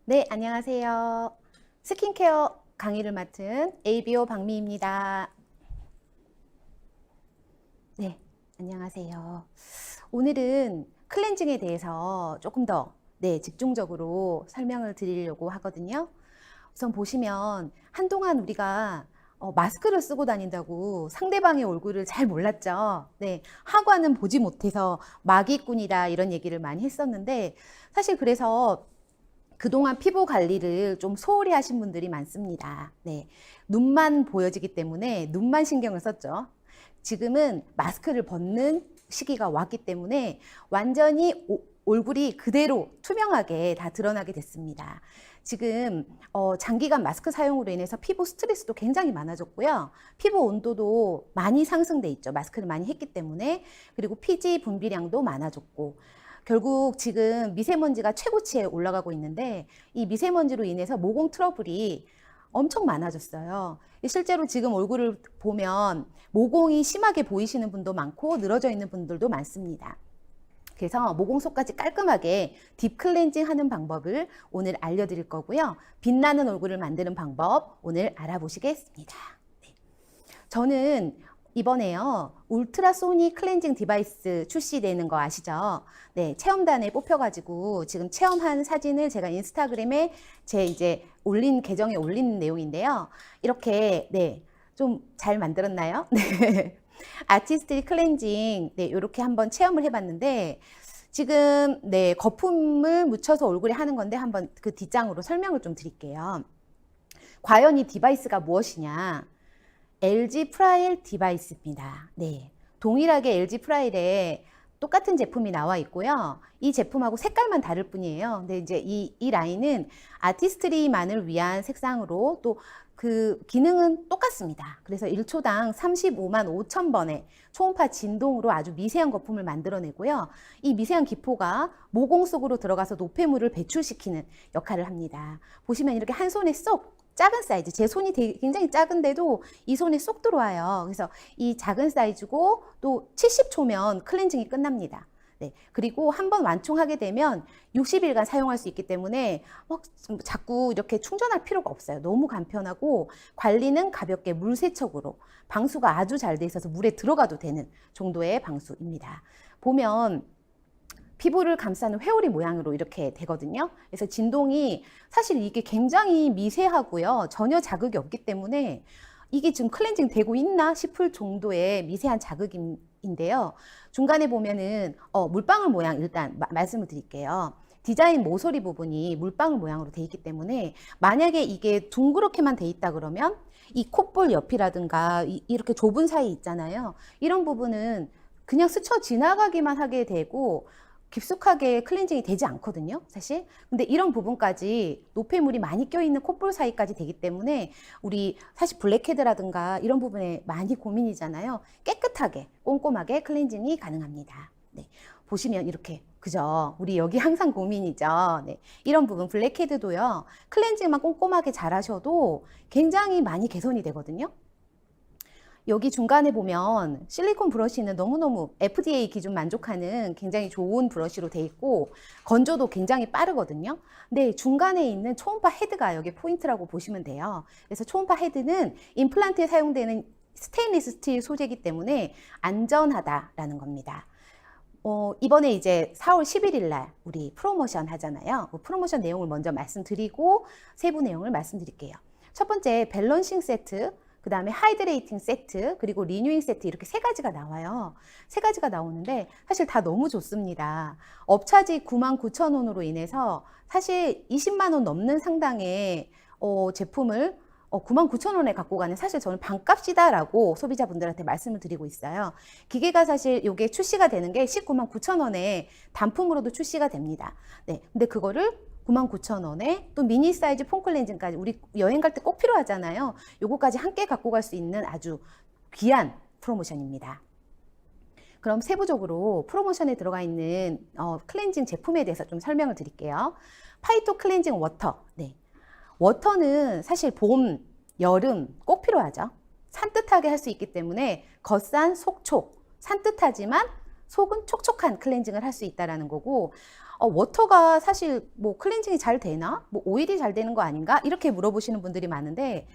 네, 안녕하세요. 스킨케어 강의를 맡은 ABO 박미입니다. 네, 안녕하세요. 오늘은 클렌징에 대해서 조금 더 집중적으로 설명을 드리려고 하거든요. 우선 보시면 한동안 우리가 마스크를 쓰고 다닌다고 상대방의 얼굴을 잘 몰랐죠. 네, 하관은 보지 못해서 마기꾼이다 이런 얘기를 많이 했었는데 사실 그래서 그동안 피부 관리를 좀 소홀히 하신 분들이 많습니다. 네. 눈만 보여지기 때문에 눈만 신경을 썼죠. 지금은 마스크를 벗는 시기가 왔기 때문에 완전히 얼굴이 그대로 투명하게 다 드러나게 됐습니다. 지금 장기간 마스크 사용으로 인해서 피부 스트레스도 굉장히 많아졌고요. 피부 온도도 많이 상승돼 있죠. 마스크를 많이 했기 때문에. 그리고 피지 분비량도 많아졌고 결국 지금 미세먼지가 최고치에 올라가고 있는데 이 미세먼지로 인해서 모공 트러블이 엄청 많아졌어요. 실제로 지금 얼굴을 보면 모공이 심하게 보이시는 분도 많고 늘어져 있는 분들도 많습니다. 그래서 모공 속까지 깔끔하게 딥 클렌징 하는 방법을 오늘 알려드릴 거고요. 빛나는 얼굴을 만드는 방법 오늘 알아보시겠습니다. 네. 저는 이번에요 울트라소닉 클렌징 디바이스 출시되는 거 아시죠? 네, 체험단에 뽑혀가지고 지금 체험한 사진을 제가 인스타그램에 제 이제 올린 계정에 올린 내용인데요. 이렇게 좀 잘 만들었나요? 네. 아티스틱 클렌징 이렇게 한번 체험을 해봤는데 지금 거품을 묻혀서 얼굴에 하는 건데 한번 그 뒷장으로 설명을 좀 드릴게요. 과연 이 디바이스가 무엇이냐? LG 프라일 디바이스입니다. 네. 동일하게 LG 프라일에 똑같은 제품이 나와 있고요. 이 제품하고 색깔만 다를 뿐이에요. 근데 이제 이 라인은 아티스트리만을 위한 색상으로 또 그 기능은 똑같습니다. 그래서 1초당 35만 5천 번의 초음파 진동으로 아주 미세한 거품을 만들어내고요. 이 미세한 기포가 모공 속으로 들어가서 노폐물을 배출시키는 역할을 합니다. 보시면 이렇게 한 손에 쏙 작은 사이즈, 제 손이 굉장히 작은데도 이 손에 쏙 들어와요. 그래서 이 작은 사이즈고 또 70초면 클렌징이 끝납니다. 네. 그리고 한번 완충하게 되면 60일간 사용할 수 있기 때문에 막 자꾸 이렇게 충전할 필요가 없어요. 너무 간편하고 관리는 가볍게 물세척으로 방수가 아주 잘 돼 있어서 물에 들어가도 되는 정도의 방수입니다. 보면 피부를 감싸는 회오리 모양으로 이렇게 되거든요. 그래서 진동이 사실 이게 굉장히 미세하고요. 전혀 자극이 없기 때문에 이게 지금 클렌징 되고 있나 싶을 정도의 미세한 자극인데요. 중간에 보면은 물방울 모양 일단 말씀을 드릴게요. 디자인 모서리 부분이 물방울 모양으로 돼 있기 때문에 만약에 이게 둥그렇게만 돼 있다 그러면 이 콧볼 옆이라든가 이렇게 좁은 사이 있잖아요. 이런 부분은 그냥 스쳐 지나가기만 하게 되고 깊숙하게 클렌징이 되지 않거든요, 사실. 근데 이런 부분까지 노폐물이 많이 껴있는 콧볼 사이까지 되기 때문에 우리 사실 블랙헤드라든가 이런 부분에 많이 고민이잖아요. 깨끗하게 꼼꼼하게 클렌징이 가능합니다. 네, 보시면 이렇게 그죠? 우리 여기 항상 고민이죠. 네, 이런 부분 블랙헤드도요. 클렌징만 꼼꼼하게 잘 하셔도 굉장히 많이 개선이 되거든요. 여기 중간에 보면 실리콘 브러쉬는 너무너무 FDA 기준 만족하는 굉장히 좋은 브러쉬로 돼 있고 건조도 굉장히 빠르거든요. 근데 중간에 있는 초음파 헤드가 여기 포인트라고 보시면 돼요. 그래서 초음파 헤드는 임플란트에 사용되는 스테인리스 스틸 소재이기 때문에 안전하다라는 겁니다. 이번에 이제 4월 11일 날 우리 프로모션 하잖아요. 그 프로모션 내용을 먼저 말씀드리고 세부 내용을 말씀드릴게요. 첫 번째 밸런싱 세트, 그 다음에 하이드레이팅 세트, 그리고 리뉴잉 세트 이렇게 세 가지가 나와요. 세 가지가 나오는데 사실 다 너무 좋습니다. 업차지 99,000원으로 인해서 사실 20만 원 넘는 상당의 제품을 99,000원에 갖고 가는 사실 저는 반값이다라고 소비자분들한테 말씀을 드리고 있어요. 기계가 사실 이게 출시가 되는 게 199,000원에 단품으로도 출시가 됩니다. 네, 근데 그거를 99,000원에 또 미니 사이즈 폼 클렌징까지 우리 여행 갈 때 꼭 필요하잖아요. 요거까지 함께 갖고 갈 수 있는 아주 귀한 프로모션입니다. 그럼 세부적으로 프로모션에 들어가 있는 클렌징 제품에 대해서 좀 설명을 드릴게요. 파이토 클렌징 워터. 네. 워터는 사실 봄, 여름 꼭 필요하죠. 산뜻하게 할 수 있기 때문에 겉산 속촉, 산뜻하지만 속은 촉촉한 클렌징을 할 수 있다라는 거고, 워터가 사실 뭐 클렌징이 잘 되나? 뭐 오일이 잘 되는 거 아닌가? 이렇게 물어보시는 분들이 많은데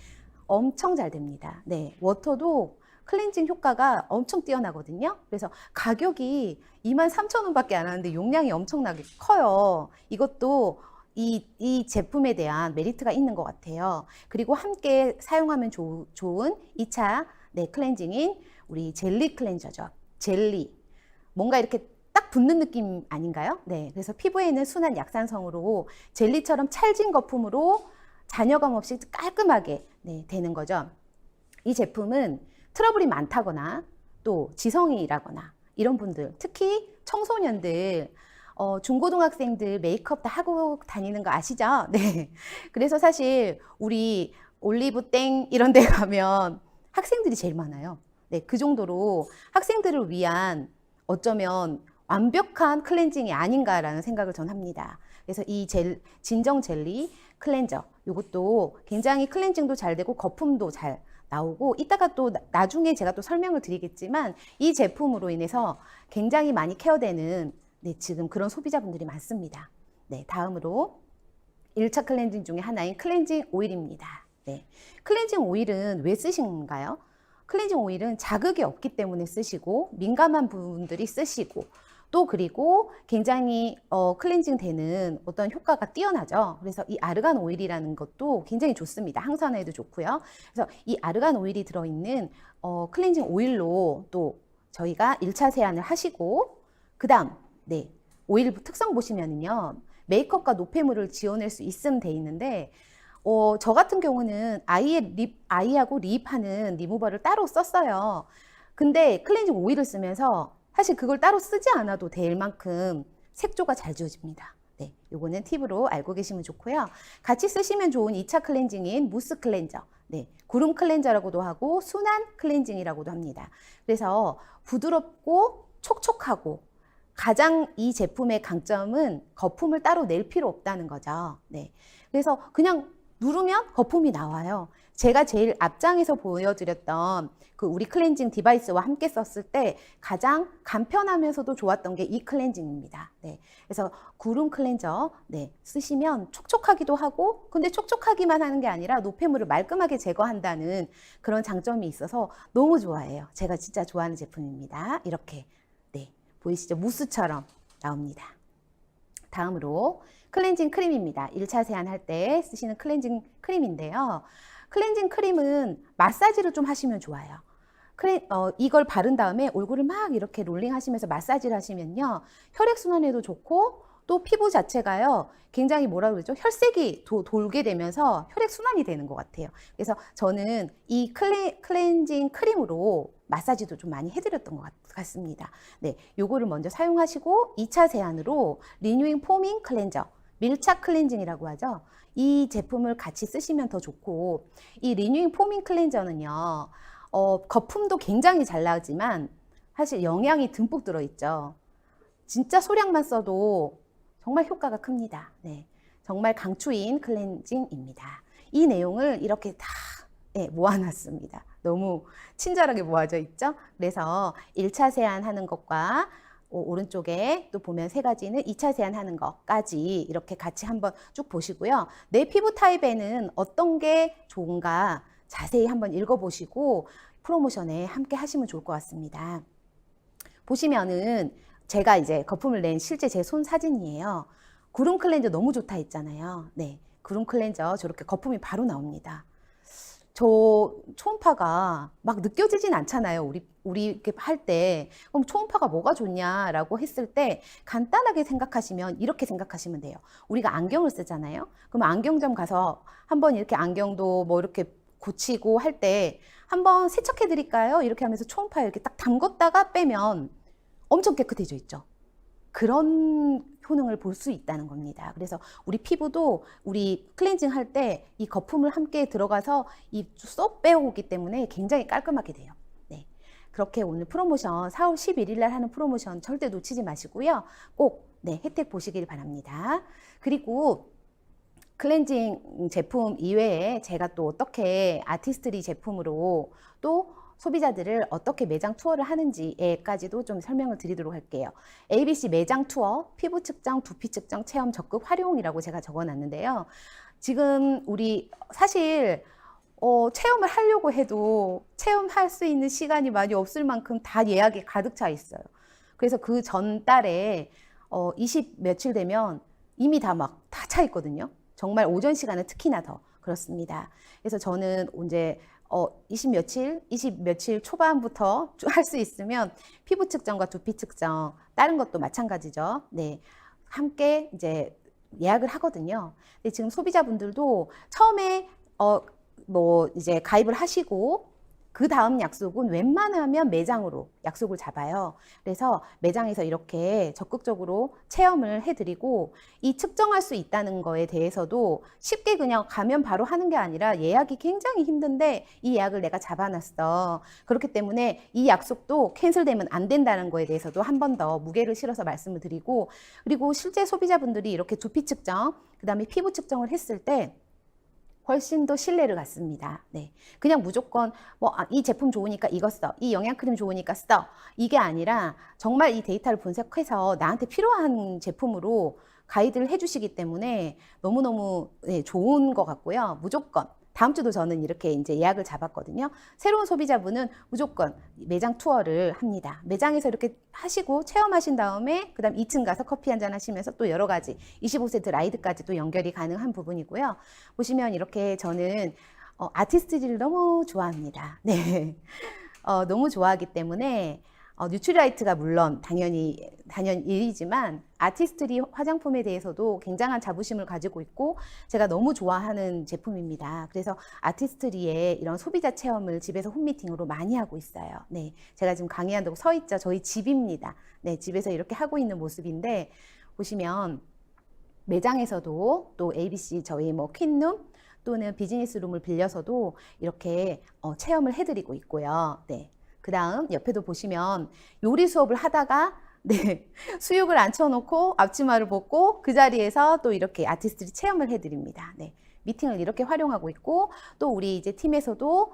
엄청 잘 됩니다. 네, 워터도 클렌징 효과가 엄청 뛰어나거든요. 그래서 가격이 23,000원밖에 안 하는데 용량이 엄청나게 커요. 이것도 이 제품에 대한 메리트가 있는 것 같아요. 그리고 함께 사용하면 좋은 2차 네, 클렌징인 우리 젤리 클렌저죠. 젤리. 뭔가 이렇게 딱 붙는 느낌 아닌가요? 네. 그래서 피부에는 순한 약산성으로 젤리처럼 찰진 거품으로 잔여감 없이 깔끔하게 네, 되는 거죠. 이 제품은 트러블이 많다거나 또 지성이라거나 이런 분들, 특히 청소년들, 중고등학생들 메이크업 다 하고 다니는 거 아시죠? 네. 그래서 사실 우리 올리브땡 이런 데 가면 학생들이 제일 많아요. 네. 그 정도로 학생들을 위한 어쩌면 완벽한 클렌징이 아닌가라는 생각을 전 합니다. 그래서 이 진정 젤리 클렌저, 이것도 굉장히 클렌징도 잘 되고 거품도 잘 나오고, 이따가 또 나중에 제가 또 설명을 드리겠지만 이 제품으로 인해서 굉장히 많이 케어되는 네, 지금 그런 소비자분들이 많습니다. 네, 다음으로 1차 클렌징 중에 하나인 클렌징 오일입니다. 네, 클렌징 오일은 왜 쓰신가요? 클렌징 오일은 자극이 없기 때문에 쓰시고, 민감한 분들이 쓰시고, 또 그리고 굉장히 클렌징 되는 어떤 효과가 뛰어나죠. 그래서 이 아르간 오일이라는 것도 굉장히 좋습니다. 항산화에도 좋고요. 그래서 이 아르간 오일이 들어있는 클렌징 오일로 또 저희가 1차 세안을 하시고, 그 다음 네, 오일 특성 보시면은요, 메이크업과 노폐물을 지워낼 수 있음 돼 있는데, 저 같은 경우는 아이하고 립하는 리무버를 따로 썼어요. 근데 클렌징 오일을 쓰면서 사실 그걸 따로 쓰지 않아도 될 만큼 색조가 잘 지워집니다. 네, 요거는 팁으로 알고 계시면 좋고요. 같이 쓰시면 좋은 2차 클렌징인 무스 클렌저, 네, 구름 클렌저라고도 하고 순한 클렌징이라고도 합니다. 그래서 부드럽고 촉촉하고, 가장 이 제품의 강점은 거품을 따로 낼 필요 없다는 거죠. 네, 그래서 그냥 누르면 거품이 나와요. 제가 제일 앞장에서 보여드렸던 그 우리 클렌징 디바이스와 함께 썼을 때 가장 간편하면서도 좋았던 게 이 클렌징입니다. 네, 그래서 구름 클렌저 네, 쓰시면 촉촉하기도 하고, 근데 촉촉하기만 하는 게 아니라 노폐물을 말끔하게 제거한다는 그런 장점이 있어서 너무 좋아해요. 제가 진짜 좋아하는 제품입니다. 이렇게 네, 보이시죠? 무스처럼 나옵니다. 다음으로 클렌징 크림입니다. 1차 세안할 때 쓰시는 클렌징 크림인데요. 클렌징 크림은 마사지를 좀 하시면 좋아요. 이걸 바른 다음에 얼굴을 막 이렇게 롤링 하시면서 마사지를 하시면요, 혈액순환에도 좋고, 또 피부 자체가요, 굉장히 뭐라 그러죠? 혈색이 돌게 되면서 혈액순환이 되는 것 같아요. 그래서 저는 이 클렌징 크림으로 마사지도 좀 많이 해드렸던 것 같습니다. 네, 요거를 먼저 사용하시고 2차 세안으로 리뉴잉 포밍 클렌저, 밀착 클렌징이라고 하죠. 이 제품을 같이 쓰시면 더 좋고, 이 리뉴잉 포밍 클렌저는요, 거품도 굉장히 잘 나지만 사실 영양이 듬뿍 들어있죠. 진짜 소량만 써도 정말 효과가 큽니다. 네, 정말 강추인 클렌징입니다. 이 내용을 이렇게 다 네, 모아놨습니다. 너무 친절하게 모아져 있죠. 그래서 1차 세안하는 것과 오른쪽에 또 보면 세 가지는 2차 세안하는 것까지 이렇게 같이 한번 쭉 보시고요. 내 피부 타입에는 어떤 게 좋은가 자세히 한번 읽어보시고 프로모션에 함께 하시면 좋을 것 같습니다. 보시면은 제가 이제 거품을 낸 실제 제 손 사진이에요. 구름 클렌저 너무 좋다 했잖아요. 네, 구름 클렌저 저렇게 거품이 바로 나옵니다. 저 초음파가 막 느껴지진 않잖아요. 우리 이렇게 할 때. 그럼 초음파가 뭐가 좋냐라고 했을 때 간단하게 생각하시면 이렇게 생각하시면 돼요. 우리가 안경을 쓰잖아요. 그럼 안경점 가서 한번 이렇게 안경도 뭐 이렇게 고치고 할 때 한번 세척해 드릴까요? 이렇게 하면서 초음파 이렇게 딱 담궜다가 빼면 엄청 깨끗해져 있죠. 그런 효능을 볼 수 있다는 겁니다. 그래서 우리 피부도 우리 클렌징 할 때 이 거품을 함께 들어가서 이 쏙 빼오기 때문에 굉장히 깔끔하게 돼요. 네, 그렇게 오늘 프로모션 4월 11일 날 하는 프로모션 절대 놓치지 마시고요. 꼭 네, 혜택 보시길 바랍니다. 그리고 클렌징 제품 이외에 제가 또 어떻게 아티스트리 제품으로 또 소비자들을 어떻게 매장 투어를 하는지에까지도 좀 설명을 드리도록 할게요. ABC 매장 투어, 피부 측정, 두피 측정, 체험 적극 활용이라고 제가 적어놨는데요. 지금 우리 사실 체험을 하려고 해도 체험할 수 있는 시간이 많이 없을 만큼 다 예약이 가득 차 있어요. 그래서 그 전달에 20 며칠 되면 이미 다 차 있거든요. 정말 오전 시간은 특히나 더 그렇습니다. 그래서 저는 이제 20 며칠 초반부터 할 수 있으면 피부 측정과 두피 측정, 다른 것도 마찬가지죠. 네. 함께 이제 예약을 하거든요. 근데 지금 소비자분들도 처음에 이제 가입을 하시고 그 다음 약속은 웬만하면 매장으로 약속을 잡아요. 그래서 매장에서 이렇게 적극적으로 체험을 해드리고 이 측정할 수 있다는 거에 대해서도 쉽게 그냥 가면 바로 하는 게 아니라 예약이 굉장히 힘든데 이 예약을 내가 잡아놨어. 그렇기 때문에 이 약속도 캔슬되면 안 된다는 거에 대해서도 한 번 더 무게를 실어서 말씀을 드리고, 그리고 실제 소비자분들이 이렇게 두피 측정, 그 다음에 피부 측정을 했을 때 훨씬 더 신뢰를 갖습니다. 네. 그냥 무조건 이 제품 좋으니까 이거 써, 이 영양크림 좋으니까 써, 이게 아니라 정말 이 데이터를 분석해서 나한테 필요한 제품으로 가이드를 해주시기 때문에 너무너무 좋은 것 같고요. 무조건 다음 주도 저는 이렇게 이제 예약을 잡았거든요. 새로운 소비자분은 무조건 매장 투어를 합니다. 매장에서 이렇게 하시고 체험하신 다음에 그다음 2층 가서 커피 한잔 하시면서 또 여러 가지 25세트 라이드까지 또 연결이 가능한 부분이고요. 보시면 이렇게 저는 아티스트들을 너무 좋아합니다. 네. 너무 좋아하기 때문에 뉴트리라이트가 물론 당연히 일이지만 아티스트리 화장품에 대해서도 굉장한 자부심을 가지고 있고 제가 너무 좋아하는 제품입니다. 그래서 아티스트리의 이런 소비자 체험을 집에서 홈미팅으로 많이 하고 있어요. 네, 제가 지금 강의한다고 서 있죠. 저희 집입니다. 네, 집에서 이렇게 하고 있는 모습인데 보시면 매장에서도 또 ABC 저희 퀸룸 또는 비즈니스룸을 빌려서도 이렇게 체험을 해드리고 있고요. 네. 그 다음 옆에도 보시면 요리 수업을 하다가 네, 수육을 앉혀놓고 앞치마를 벗고 그 자리에서 또 이렇게 아티스트들이 체험을 해드립니다. 네, 미팅을 이렇게 활용하고 있고 또 우리 이제 팀에서도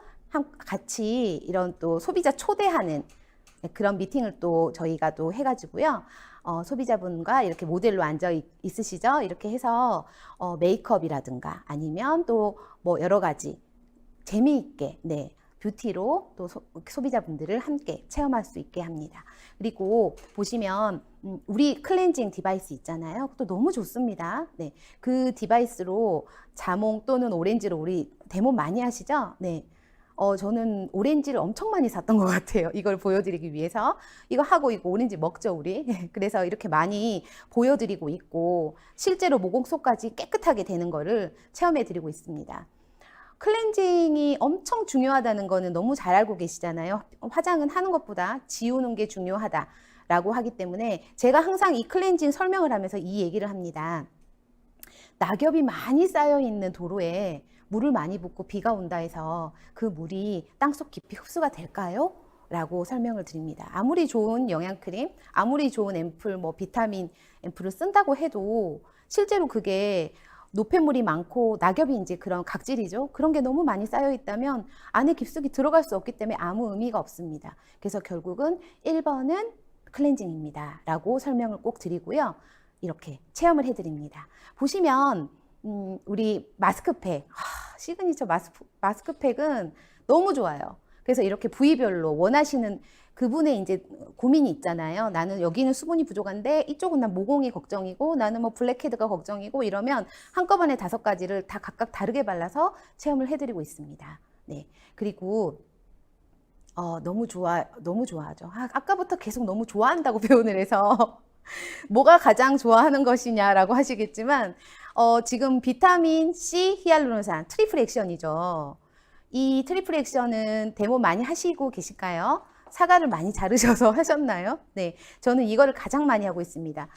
같이 이런 또 소비자 초대하는 그런 미팅을 또 저희가 또 해가지고요. 소비자분과 이렇게 모델로 앉아 있으시죠? 이렇게 해서 메이크업이라든가 아니면 또 여러 가지 재미있게 네. 뷰티로 또 소비자분들을 함께 체험할 수 있게 합니다. 그리고 보시면 우리 클렌징 디바이스 있잖아요. 또 너무 좋습니다. 네, 그 디바이스로 자몽 또는 오렌지로 우리 데모 많이 하시죠? 네. 저는 오렌지를 엄청 많이 샀던 것 같아요. 이걸 보여드리기 위해서. 이거 하고 이거 오렌지 먹죠, 우리. 그래서 이렇게 많이 보여드리고 있고 실제로 모공속까지 깨끗하게 되는 거를 체험해드리고 있습니다. 클렌징이 엄청 중요하다는 거는 너무 잘 알고 계시잖아요. 화장은 하는 것보다 지우는 게 중요하다라고 하기 때문에 제가 항상 이 클렌징 설명을 하면서 이 얘기를 합니다. 낙엽이 많이 쌓여 있는 도로에 물을 많이 붓고 비가 온다 해서 그 물이 땅속 깊이 흡수가 될까요? 라고 설명을 드립니다. 아무리 좋은 영양크림, 아무리 좋은 앰플, 비타민 앰플을 쓴다고 해도 실제로 그게 노폐물이 많고 낙엽이 이제 그런 각질이죠. 그런 게 너무 많이 쌓여 있다면 안에 깊숙이 들어갈 수 없기 때문에 아무 의미가 없습니다. 그래서 결국은 1번은 클렌징입니다. 라고 설명을 꼭 드리고요. 이렇게 체험을 해드립니다. 보시면 우리 마스크팩, 시그니처 마스크팩은 너무 좋아요. 그래서 이렇게 부위별로 원하시는 그분의 이제 고민이 있잖아요. 나는 여기는 수분이 부족한데 이쪽은 난 모공이 걱정이고 나는 블랙헤드가 걱정이고 이러면 한꺼번에 5가지를 다 각각 다르게 발라서 체험을 해드리고 있습니다. 네. 그리고 너무 좋아하죠. 아까부터 계속 너무 좋아한다고 표현을 해서 뭐가 가장 좋아하는 것이냐라고 하시겠지만 지금 비타민 C 히알루론산 트리플 액션이죠. 이 트리플 액션은 데모 많이 하시고 계실까요? 사과를 많이 자르셔서 하셨나요? 네, 저는 이거를 가장 많이 하고 있습니다.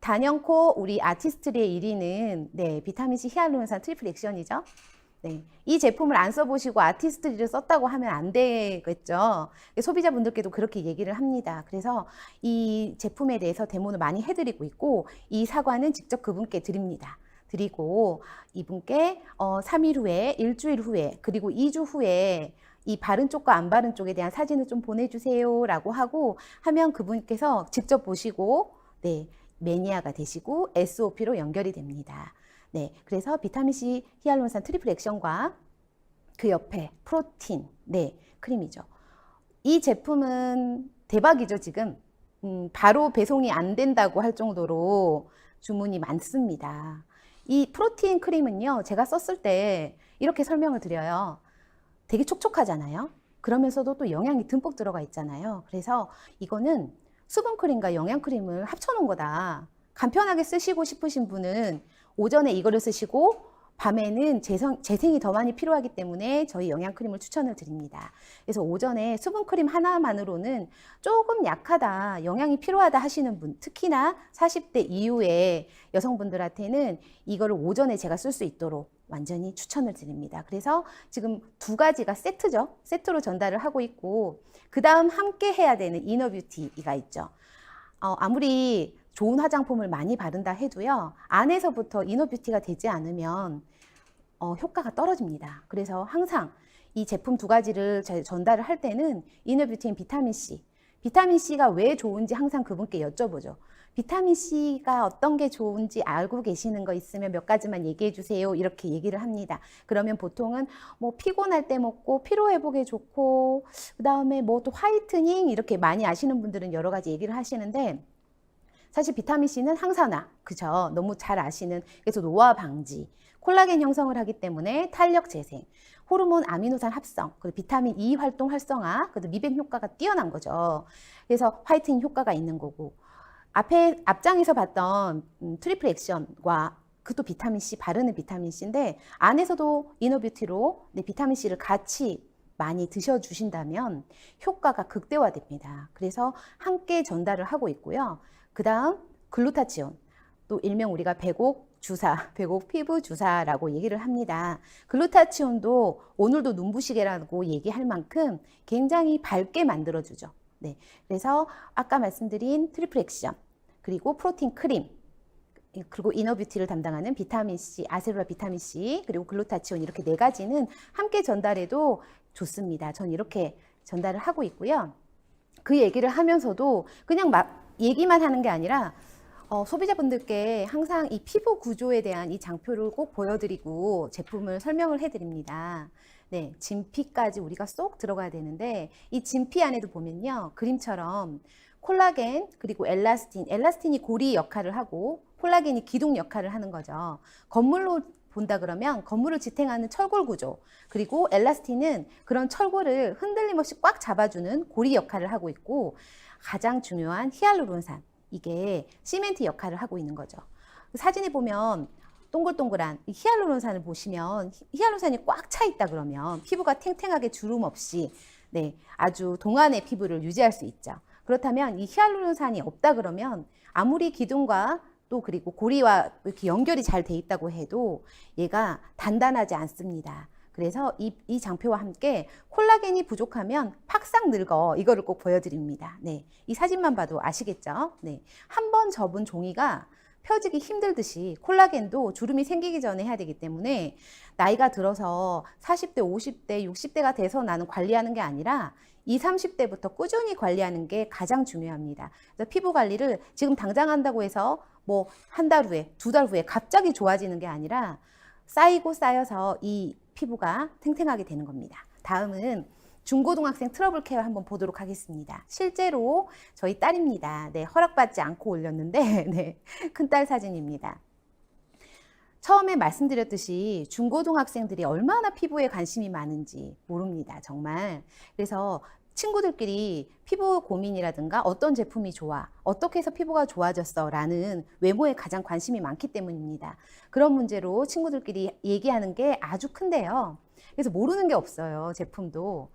단연코 우리 아티스트리의 1위는 네, 비타민C 히알루론산 트리플 액션이죠. 네, 이 제품을 안 써보시고 아티스트리를 썼다고 하면 안 되겠죠. 소비자분들께도 그렇게 얘기를 합니다. 그래서 이 제품에 대해서 데모를 많이 해드리고 있고 이 사과는 직접 그분께 드립니다. 드리고 이분께 3일 후에, 일주일 후에, 그리고 2주 후에 이 바른 쪽과 안 바른 쪽에 대한 사진을 좀 보내주세요 라고 하고 하면 그분께서 직접 보시고 네, 매니아가 되시고 SOP로 연결이 됩니다. 네, 그래서 비타민C 히알루론산 트리플 액션과 그 옆에 프로틴 네, 크림이죠. 이 제품은 대박이죠, 지금. 바로 배송이 안 된다고 할 정도로 주문이 많습니다. 이 프로틴 크림은요, 제가 썼을 때 이렇게 설명을 드려요. 되게 촉촉하잖아요. 그러면서도 또 영양이 듬뿍 들어가 있잖아요. 그래서 이거는 수분크림과 영양크림을 합쳐놓은 거다. 간편하게 쓰시고 싶으신 분은 오전에 이거를 쓰시고 밤에는 재생이 더 많이 필요하기 때문에 저희 영양크림을 추천을 드립니다. 그래서 오전에 수분크림 하나만으로는 조금 약하다, 영양이 필요하다 하시는 분, 특히나 40대 이후의 여성분들한테는 이거를 오전에 제가 쓸 수 있도록 완전히 추천을 드립니다. 그래서 지금 두 가지가 세트죠. 세트로 전달을 하고 있고, 그 다음 함께 해야 되는 이너뷰티가 있죠. 아무리 좋은 화장품을 많이 바른다 해도요, 안에서부터 이너뷰티가 되지 않으면 효과가 떨어집니다. 그래서 항상 이 제품 두 가지를 전달을 할 때는 이너뷰티인 비타민C, 비타민C가 왜 좋은지 항상 그분께 여쭤보죠. 비타민C가 어떤 게 좋은지 알고 계시는 거 있으면 몇 가지만 얘기해 주세요. 이렇게 얘기를 합니다. 그러면 보통은 뭐 피곤할 때 먹고 피로 회복에 좋고, 그 다음에 뭐 또 화이트닝 이렇게 많이 아시는 분들은 여러 가지 얘기를 하시는데, 사실 비타민C는 항산화, 그죠? 너무 잘 아시는, 그래서 노화 방지, 콜라겐 형성을 하기 때문에 탄력 재생, 호르몬 아미노산 합성, 그리고 비타민 E 활동 활성화, 그리고 미백 효과가 뛰어난 거죠. 그래서 화이트닝 효과가 있는 거고, 앞장에서 봤던 트리플 액션과 그것도 비타민C, 바르는 비타민C인데 안에서도 이너뷰티로 비타민C를 같이 많이 드셔주신다면 효과가 극대화됩니다. 그래서 함께 전달을 하고 있고요. 그 다음 글루타치온, 또 일명 우리가 백옥 주사, 백옥 피부 주사라고 얘기를 합니다. 글루타치온도 오늘도 눈부시게라고 얘기할 만큼 굉장히 밝게 만들어주죠. 네, 그래서 아까 말씀드린 트리플 액션, 그리고 프로틴 크림, 그리고 이너뷰티를 담당하는 비타민C, 아세룰라 비타민C, 그리고 글루타치온 이렇게 네 가지는 함께 전달해도 좋습니다. 전 이렇게 전달을 하고 있고요. 그 얘기를 하면서도 그냥 얘기만 하는 게 아니라 소비자분들께 항상 이 피부 구조에 대한 이 장표를 꼭 보여드리고 제품을 설명을 해드립니다. 네, 진피까지 우리가 쏙 들어가야 되는데 이 진피 안에도 보면요, 그림처럼 콜라겐 그리고 엘라스틴이 고리 역할을 하고 콜라겐이 기둥 역할을 하는 거죠. 건물로 본다 그러면 건물을 지탱하는 철골 구조, 그리고 엘라스틴은 그런 철골을 흔들림 없이 꽉 잡아주는 고리 역할을 하고 있고, 가장 중요한 히알루론산, 이게 시멘트 역할을 하고 있는 거죠. 사진에 보면 동글동글한 이 히알루론산을 보시면 히알루론산이 꽉 차 있다 그러면 피부가 탱탱하게 주름 없이 네, 아주 동안의 피부를 유지할 수 있죠. 그렇다면 이 히알루론산이 없다 그러면 아무리 기둥과 또 그리고 고리와 이렇게 연결이 잘 돼 있다고 해도 얘가 단단하지 않습니다. 그래서 이 장표와 함께 콜라겐이 부족하면 팍싹 늙어, 이거를 꼭 보여드립니다. 네, 이 사진만 봐도 아시겠죠? 네, 한 번 접은 종이가 펴지기 힘들듯이 콜라겐도 주름이 생기기 전에 해야 되기 때문에 나이가 들어서 40대, 50대, 60대가 돼서 나는 관리하는 게 아니라 20, 30대부터 꾸준히 관리하는 게 가장 중요합니다. 그래서 피부 관리를 지금 당장 한다고 해서 뭐 한 달 후에, 두 달 후에 갑자기 좋아지는 게 아니라 쌓이고 쌓여서 이 피부가 탱탱하게 되는 겁니다. 다음은 중고등학생 트러블 케어 한번 보도록 하겠습니다. 실제로 저희 딸입니다. 네, 허락받지 않고 올렸는데 네, 큰딸 사진입니다. 처음에 말씀드렸듯이 중고등학생들이 얼마나 피부에 관심이 많은지 모릅니다. 정말. 그래서 친구들끼리 피부 고민이라든가 어떤 제품이 좋아, 어떻게 해서 피부가 좋아졌어 라는 외모에 가장 관심이 많기 때문입니다. 그런 문제로 친구들끼리 얘기하는 게 아주 큰데요. 그래서 모르는 게 없어요. 제품도.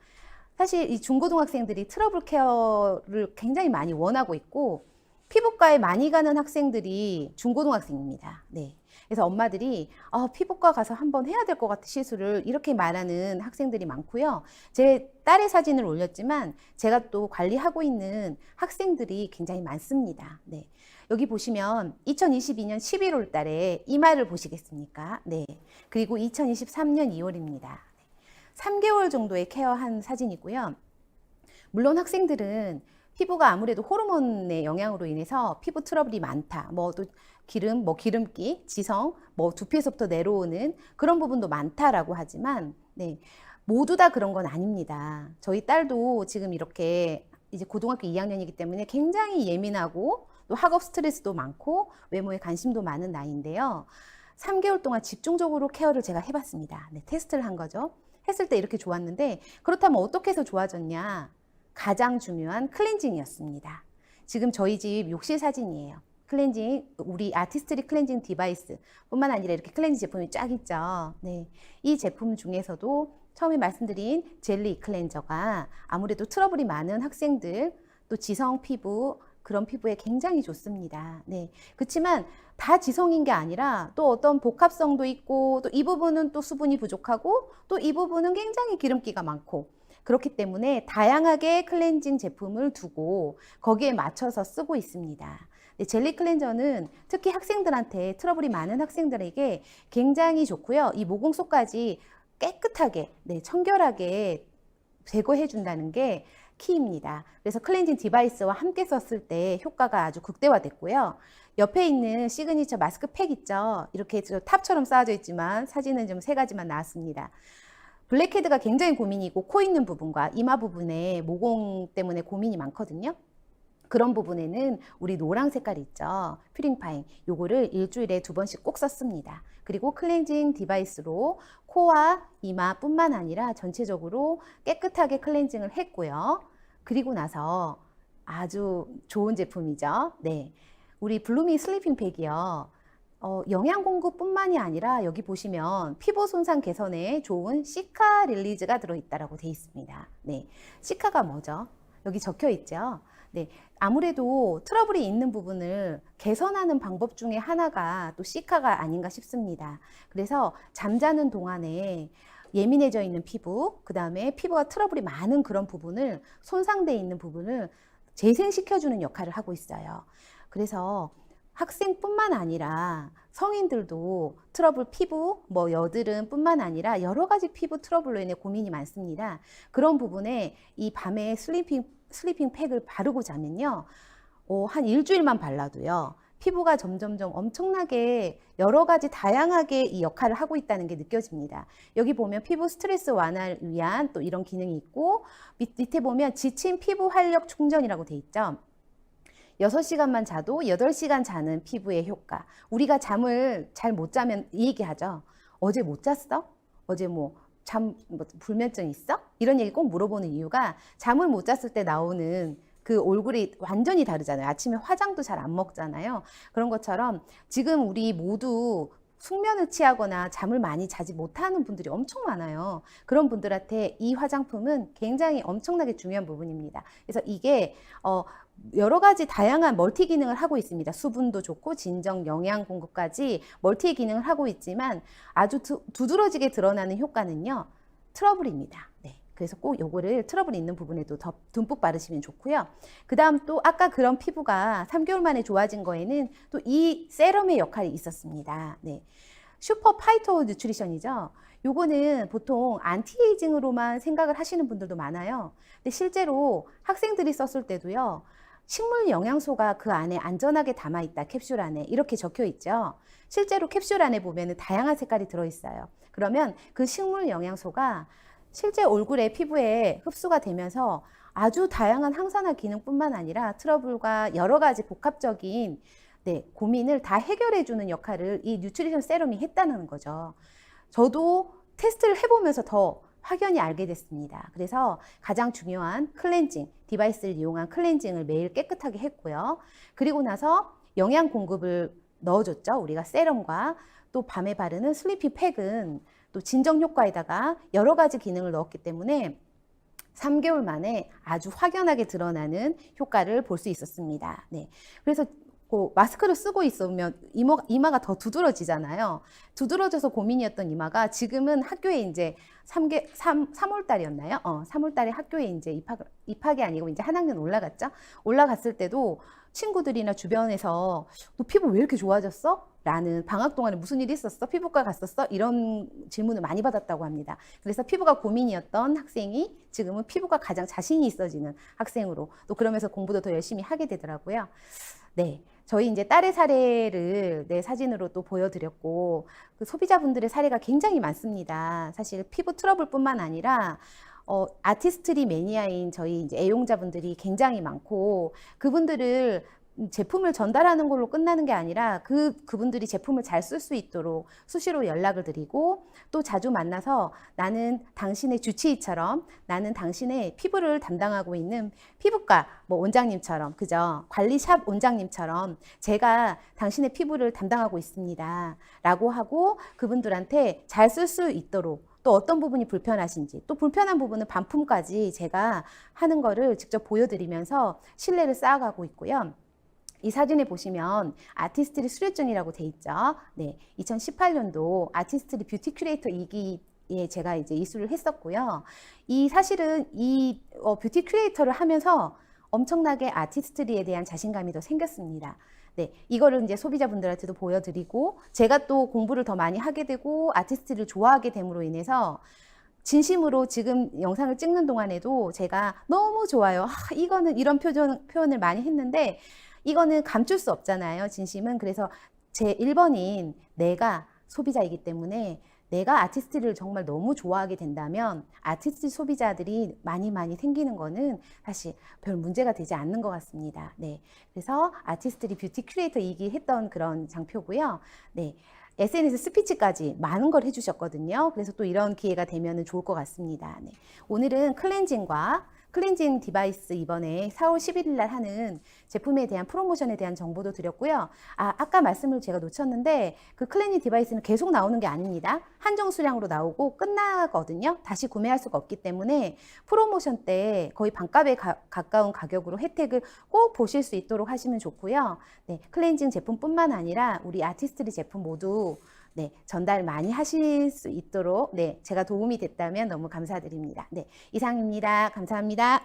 사실 이 중고등학생들이 트러블 케어를 굉장히 많이 원하고 있고, 피부과에 많이 가는 학생들이 중고등학생입니다. 네. 그래서 엄마들이 피부과 가서 한번 해야 될 것 같은 시술을 이렇게 말하는 학생들이 많고요. 제 딸의 사진을 올렸지만 제가 또 관리하고 있는 학생들이 굉장히 많습니다. 네. 여기 보시면 2022년 11월 달에 이마를 보시겠습니까? 네. 그리고 2023년 2월입니다. 3개월 정도의 케어한 사진이고요. 물론 학생들은 피부가 아무래도 호르몬의 영향으로 인해서 피부 트러블이 많다. 뭐 또 기름, 뭐 기름기, 지성, 뭐 두피에서부터 내려오는 그런 부분도 많다라고 하지만, 네, 모두 다 그런 건 아닙니다. 저희 딸도 지금 이렇게 이제 고등학교 2학년이기 때문에 굉장히 예민하고 또 학업 스트레스도 많고 외모에 관심도 많은 나이인데요. 3개월 동안 집중적으로 케어를 제가 해봤습니다. 네, 테스트를 한 거죠. 했을 때 이렇게 좋았는데, 그렇다면 어떻게 해서 좋아졌냐? 가장 중요한 클렌징이었습니다. 지금 저희 집 욕실 사진이에요. 클렌징, 우리 아티스트리 클렌징 디바이스 뿐만 아니라 이렇게 클렌징 제품이 쫙 있죠. 네, 이 제품 중에서도 처음에 말씀드린 젤리 클렌저가 아무래도 트러블이 많은 학생들, 또 지성 피부, 그런 피부에 굉장히 좋습니다. 네, 그렇지만 다 지성인 게 아니라 또 어떤 복합성도 있고, 또 이 부분은 또 수분이 부족하고, 또 이 부분은 굉장히 기름기가 많고, 그렇기 때문에 다양하게 클렌징 제품을 두고 거기에 맞춰서 쓰고 있습니다. 네, 젤리 클렌저는 특히 학생들한테, 트러블이 많은 학생들에게 굉장히 좋고요. 이 모공 속까지 깨끗하게, 네, 청결하게 제거해 준다는 게 키입니다. 그래서 클렌징 디바이스와 함께 썼을 때 효과가 아주 극대화됐고요. 옆에 있는 시그니처 마스크팩 있죠? 이렇게 탑처럼 쌓아져 있지만 사진은 좀 3가지만 나왔습니다. 블랙헤드가 굉장히 고민이고, 코 있는 부분과 이마 부분에 모공 때문에 고민이 많거든요. 그런 부분에는 우리 노랑 색깔 있죠? 퓨링파잉. 요거를 일주일에 2번씩 꼭 썼습니다. 그리고 클렌징 디바이스로 코와 이마뿐만 아니라 전체적으로 깨끗하게 클렌징을 했고요. 그리고 나서 아주 좋은 제품이죠. 네, 우리 블루미 슬리핑 팩이요. 영양 공급뿐만이 아니라 여기 보시면 피부 손상 개선에 좋은 시카 릴리즈가 들어있다라고 되어 있습니다. 네, 시카가 뭐죠? 여기 적혀 있죠. 네, 아무래도 트러블이 있는 부분을 개선하는 방법 중에 하나가 또 시카가 아닌가 싶습니다. 그래서 잠자는 동안에 예민해져 있는 피부, 그 다음에 피부가 트러블이 많은 그런 부분을, 손상되어 있는 부분을 재생시켜주는 역할을 하고 있어요. 그래서 학생뿐만 아니라 성인들도 트러블 피부, 뭐 여드름 뿐만 아니라 여러 가지 피부 트러블로 인해 고민이 많습니다. 그런 부분에 이 밤에 슬리핑 팩을 바르고 자면요, 한 일주일만 발라도요, 피부가 점점점 엄청나게 여러 가지 다양하게 이 역할을 하고 있다는 게 느껴집니다. 여기 보면 피부 스트레스 완화를 위한 또 이런 기능이 있고, 밑에 보면 지친 피부 활력 충전이라고 돼 있죠. 6시간만 자도 8시간 자는 피부의 효과. 우리가 잠을 잘 못 자면 이 얘기하죠. 어제 못 잤어? 어제 뭐 불면증 있어? 이런 얘기 꼭 물어보는 이유가, 잠을 못 잤을 때 나오는 그 얼굴이 완전히 다르잖아요. 아침에 화장도 잘 안 먹잖아요. 그런 것처럼 지금 우리 모두 숙면을 취하거나 잠을 많이 자지 못하는 분들이 엄청 많아요. 그런 분들한테 이 화장품은 굉장히 엄청나게 중요한 부분입니다. 그래서 이게 여러 가지 다양한 멀티 기능을 하고 있습니다. 수분도 좋고 진정 영양 공급까지 멀티 기능을 하고 있지만, 아주 두드러지게 드러나는 효과는요, 트러블입니다. 네, 그래서 꼭 요거를 트러블 있는 부분에도 더 듬뿍 바르시면 좋고요. 그 다음 또 아까 그런 피부가 3개월 만에 좋아진 거에는 또 이 세럼의 역할이 있었습니다. 네, 슈퍼 파이터 뉴트리션이죠. 요거는 보통 안티에이징으로만 생각을 하시는 분들도 많아요. 근데 실제로 학생들이 썼을 때도요, 식물 영양소가 그 안에 안전하게 담아있다, 캡슐 안에 이렇게 적혀 있죠. 실제로 캡슐 안에 보면 다양한 색깔이 들어있어요. 그러면 그 식물 영양소가 실제 얼굴에, 피부에 흡수가 되면서 아주 다양한 항산화 기능뿐만 아니라 트러블과 여러 가지 복합적인, 네, 고민을 다 해결해주는 역할을 이 뉴트리션 세럼이 했다는 거죠. 저도 테스트를 해보면서 더 확연히 알게 됐습니다. 그래서 가장 중요한 클렌징, 디바이스를 이용한 클렌징을 매일 깨끗하게 했고요. 그리고 나서 영양 공급을 넣어줬죠. 우리가 세럼과 또 밤에 바르는 슬리피 팩은 또 진정 효과에다가 여러 가지 기능을 넣었기 때문에 3개월 만에 아주 확연하게 드러나는 효과를 볼 수 있었습니다. 네, 그래서 마스크를 쓰고 있으면 이마가 더 두드러지잖아요. 두드러져서 고민이었던 이마가 지금은 학교에 이제 3월 달이었나요? 3월 달에 학교에 이제 입학이 아니고 이제 한 학년 올라갔죠. 올라갔을 때도 친구들이나 주변에서 너 피부 왜 이렇게 좋아졌어? 라는 방학 동안에 무슨 일이 있었어? 피부과 갔었어? 이런 질문을 많이 받았다고 합니다. 그래서 피부가 고민이었던 학생이 지금은 피부가 가장 자신이 있어지는 학생으로 또 그러면서 공부도 더 열심히 하게 되더라고요. 네. 저희 이제 딸의 사례를 사진으로 또 보여드렸고, 그 소비자분들의 사례가 굉장히 많습니다. 사실 피부 트러블뿐만 아니라, 아티스트리 매니아인 저희 이제 애용자분들이 굉장히 많고, 그분들을 제품을 전달하는 걸로 끝나는 게 아니라 그분들이 제품을 잘 쓸 수 있도록 수시로 연락을 드리고 또 자주 만나서 나는 당신의 주치의처럼 나는 당신의 피부를 담당하고 있는 피부과 뭐 원장님처럼 그죠? 관리샵 원장님처럼 제가 당신의 피부를 담당하고 있습니다. 라고 하고 그분들한테 잘 쓸 수 있도록 또 어떤 부분이 불편하신지 또 불편한 부분은 반품까지 제가 하는 거를 직접 보여드리면서 신뢰를 쌓아가고 있고요. 이 사진에 보시면 아티스트리 수료증이라고 돼 있죠. 네, 2018년도 아티스트리 뷰티 큐레이터 2기에 제가 이제 이수를 했었고요. 이 사실은 이 뷰티 큐레이터를 하면서 엄청나게 아티스트리에 대한 자신감이 더 생겼습니다. 네, 이거를 이제 소비자분들한테도 보여드리고 제가 또 공부를 더 많이 하게 되고 아티스트를 좋아하게 됨으로 인해서 진심으로 지금 영상을 찍는 동안에도 제가 너무 좋아요. 이거는 이런 표현을 많이 했는데 이거는 감출 수 없잖아요. 진심은. 그래서 제 1번인 내가 소비자이기 때문에 내가 아티스트를 정말 너무 좋아하게 된다면 아티스트 소비자들이 많이 생기는 거는 사실 별 문제가 되지 않는 것 같습니다. 네. 그래서 아티스트리 뷰티 큐레이터 이기 했던 그런 장표고요. 네. SNS 스피치까지 많은 걸 해주셨거든요. 그래서 또 이런 기회가 되면 좋을 것 같습니다. 네. 오늘은 클렌징 디바이스 이번에 4월 11일 날 하는 제품에 대한 프로모션에 대한 정보도 드렸고요. 아까 말씀을 제가 놓쳤는데 그 클렌징 디바이스는 계속 나오는 게 아닙니다. 한정 수량으로 나오고 끝나거든요. 다시 구매할 수가 없기 때문에 프로모션 때 거의 반값에 가까운 가격으로 혜택을 꼭 보실 수 있도록 하시면 좋고요. 네, 클렌징 제품뿐만 아니라 우리 아티스트리 제품 모두 네, 전달 많이 하실 수 있도록 제가 도움이 됐다면 너무 감사드립니다. 네, 이상입니다. 감사합니다.